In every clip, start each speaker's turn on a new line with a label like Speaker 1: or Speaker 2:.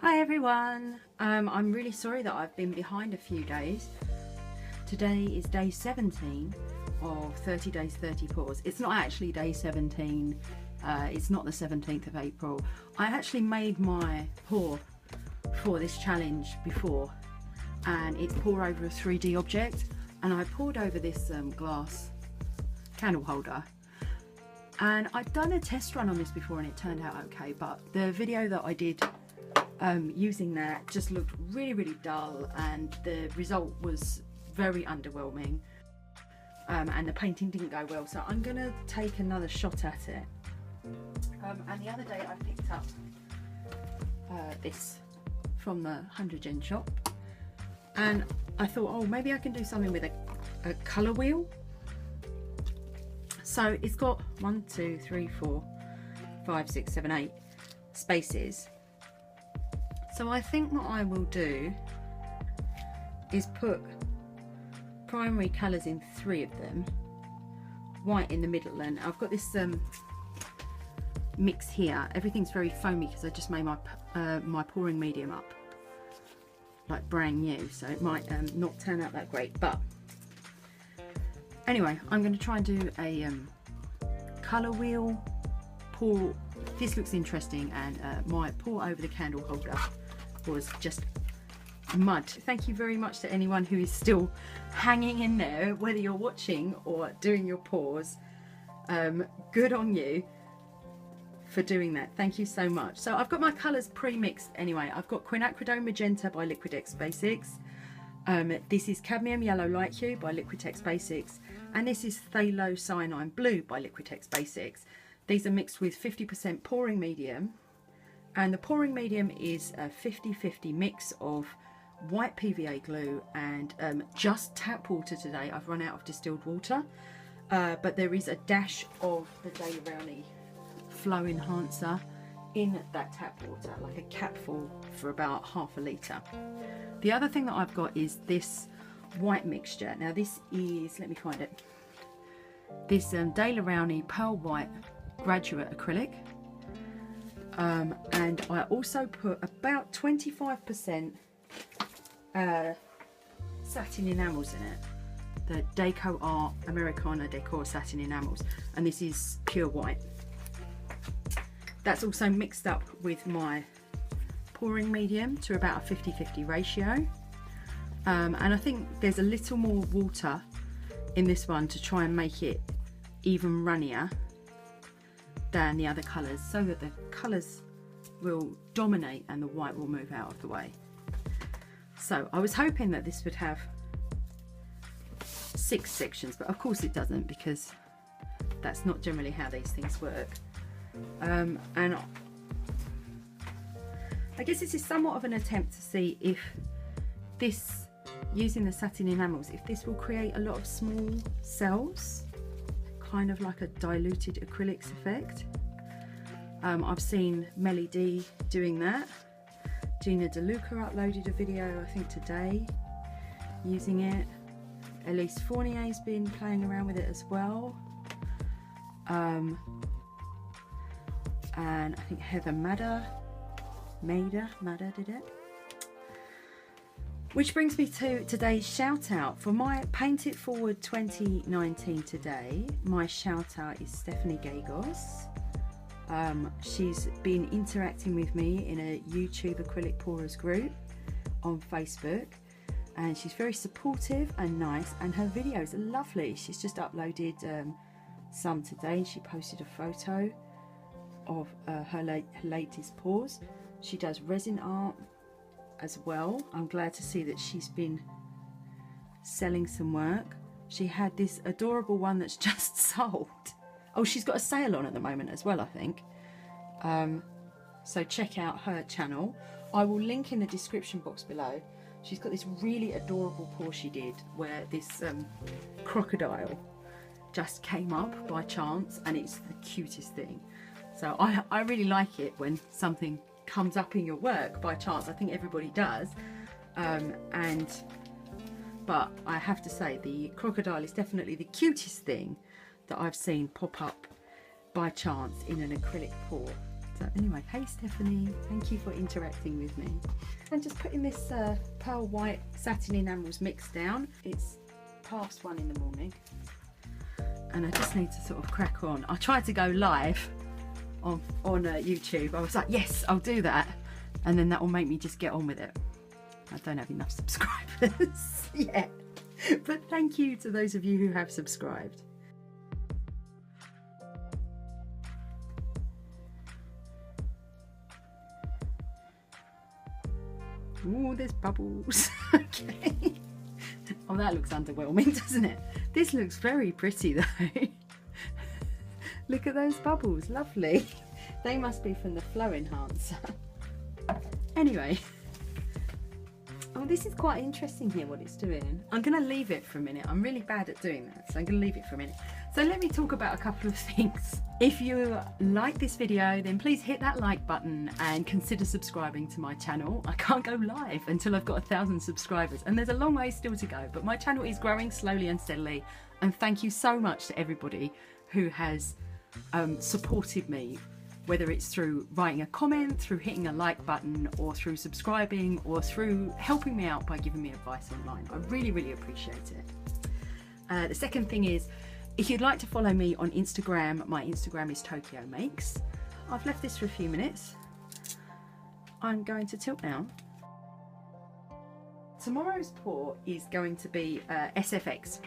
Speaker 1: Hi everyone, I'm really sorry that I've been behind a few days. Today is day 17 of 30 days 30 pours. It's not actually day 17, it's not the 17th of April. I actually made my pour for this challenge before, and it's pour over a 3D object, and I poured over this glass candle holder. And I'd done a test run on this before and it turned out okay, but the video that I did using that just looked really dull, and the result was very underwhelming, and the painting didn't go well, so I'm gonna take another shot at it. And the other day I picked up this from the 100 Gen shop, and I thought, oh, maybe I can do something with a colour wheel. So it's got 1, 2, 3, 4, 5, 6, 7, 8 spaces. So I think what I will do is put primary colours in 3 of them, white in the middle, and I've got this mix here. Everything's very foamy because I just made my my pouring medium up like brand new, so it might not turn out that great, but anyway, I'm going to try and do a colour wheel pour. This looks interesting, and my pour over the candle holder was just mud. Thank you very much to anyone who is still hanging in there, whether you're watching or doing your pours. Good on you for doing that. Thank you so much. So I've got my colours pre-mixed anyway. I've got Quinacridone Magenta by Liquitex Basics. This is Cadmium Yellow Light Hue by Liquitex Basics, and this is Phthalo Cyanine Blue by Liquitex Basics. These are mixed with 50% pouring medium, and the pouring medium is a 50-50 mix of white PVA glue and just tap water today. I've run out of distilled water, but there is a dash of the Daily Brownie Flow Enhancer in that tap water, like a capful for about ½ litre. The other thing that I've got is this white mixture. Now this is, let me find it, this Daily Brownie Pearl White Graduate Acrylic, and I also put about 25% satin enamels in it, the Deco Art Americana Decor Satin Enamels, and this is pure white. That's also mixed up with my pouring medium to about a 50-50 ratio, and I think there's a little more water in this one to try and make it even runnier than the other colours, so that the colours will dominate and the white will move out of the way. So I was hoping that this would have 6 sections, but of course it doesn't, because that's not generally how these things work. And I guess this is somewhat of an attempt to see if this, using the satin enamels, if this will create a lot of small cells, kind of like a diluted acrylics effect. I've seen Melyd doing that. Gina DeLuca uploaded a video, I think today, using it. Elise Fournier's been playing around with it as well. And I think Heather Madder did it. Which brings me to today's shout out. For my Paint It Forward 2019 today, my shout out is Stephanie Gagos. She's been interacting with me in a YouTube acrylic pourers group on Facebook, and she's very supportive and nice, and her videos are lovely. She's just uploaded some today, and she posted a photo of her latest pours. She does resin art as well. I'm glad to see that she's been selling some work. She had this adorable one that's just sold. Oh, she's got a sale on at the moment as well, I think. So check out her channel. I will link in the description box below. She's got this really adorable pour she did where this crocodile just came up by chance, and it's the cutest thing. So I really like it when something comes up in your work by chance. I think everybody does, but I have to say the crocodile is definitely the cutest thing that I've seen pop up by chance in an acrylic pour. So anyway, hey Stephanie, thank you for interacting with me. I'm just putting this pearl white satin enamels mix down. It's past 1 in the morning and I just need to sort of crack on. I tried to go live on YouTube. I was like, yes, I'll do that, and then that will make me just get on with it. I don't have enough subscribers yet, but thank you to those of you who have subscribed. Oh, there's bubbles. Okay. Oh, that looks underwhelming, doesn't it? This looks very pretty though. Look at those bubbles, lovely. They must be from the flow enhancer. Anyway, oh, this is quite interesting here what it's doing. I'm going to leave it for a minute. I'm really bad at doing that, so I'm going to leave it for a minute. So let me talk about a couple of things. If you like this video, then please hit that like button and consider subscribing to my channel. I can't go live until I've got 1,000 subscribers, and there's a long way still to go, but my channel is growing slowly and steadily, and thank you so much to everybody who has supported me, whether it's through writing a comment, through hitting a like button, or through subscribing, or through helping me out by giving me advice online. I really, really appreciate it. The second thing is, if you'd like to follow me on Instagram, my Instagram is Tokyo Makes. I've left this for a few minutes. I'm going to tilt now. Tomorrow's pour is going to be SFX,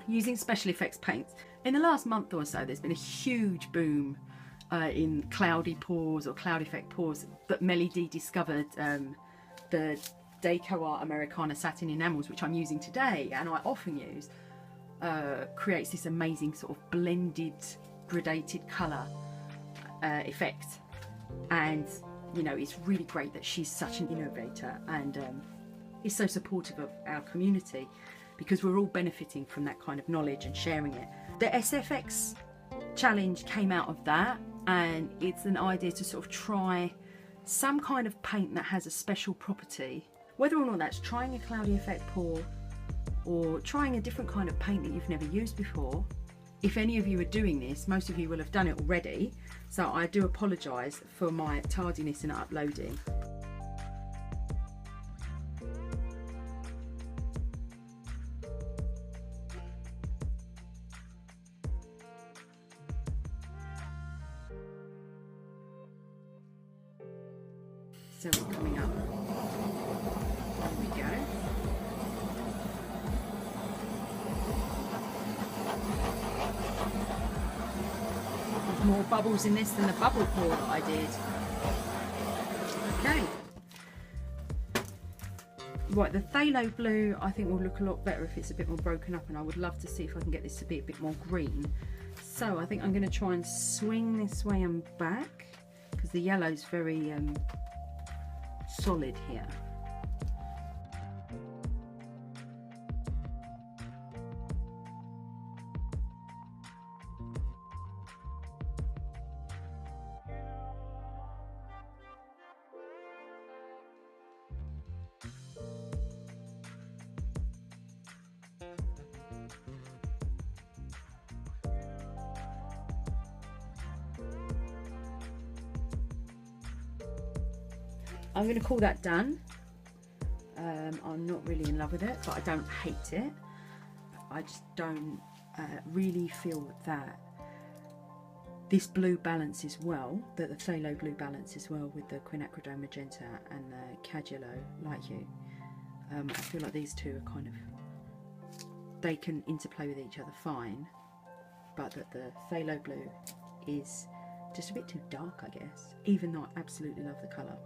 Speaker 1: using special effects paints. In the last month or so, there's been a huge boom in cloudy pours or cloud effect pours, but Melyd discovered the Deco Art Americana satin enamels, which I'm using today and I often use, creates this amazing sort of blended, gradated colour effect. And you know, it's really great that she's such an innovator and is so supportive of our community, because we're all benefiting from that kind of knowledge and sharing it. The SFX challenge came out of that, and it's an idea to sort of try some kind of paint that has a special property, whether or not that's trying a cloudy effect pour or trying a different kind of paint that you've never used before. If any of you are doing this, most of you will have done it already, so I do apologise for my tardiness in uploading. So it's coming up. There we go. There's more bubbles in this than the bubble pour that I did. Okay. Right, the phthalo blue I think will look a lot better if it's a bit more broken up, and I would love to see if I can get this to be a bit more green. So I think I'm going to try and swing this way and back, because the yellow's very solid here. I'm going to call that done. I'm not really in love with it, but I don't hate it. I just don't really feel that this blue balances well, that the phthalo blue balances well with the quinacridone magenta and the cad yellow light hue. I feel like these two are kind of, they can interplay with each other fine, but that the phthalo blue is just a bit too dark, I guess, even though I absolutely love the colour.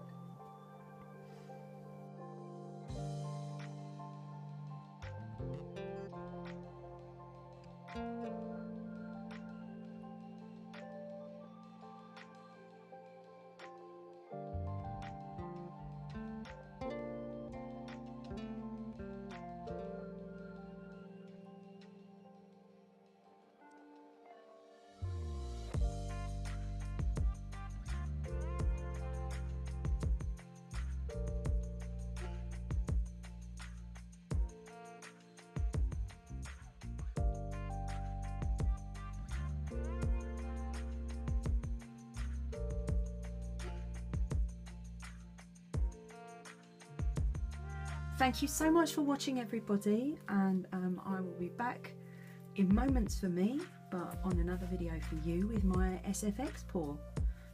Speaker 1: Thank you so much for watching, everybody, and I will be back in moments for me, but on another video for you with my SFX pour.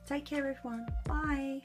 Speaker 1: Take care, everyone. Bye.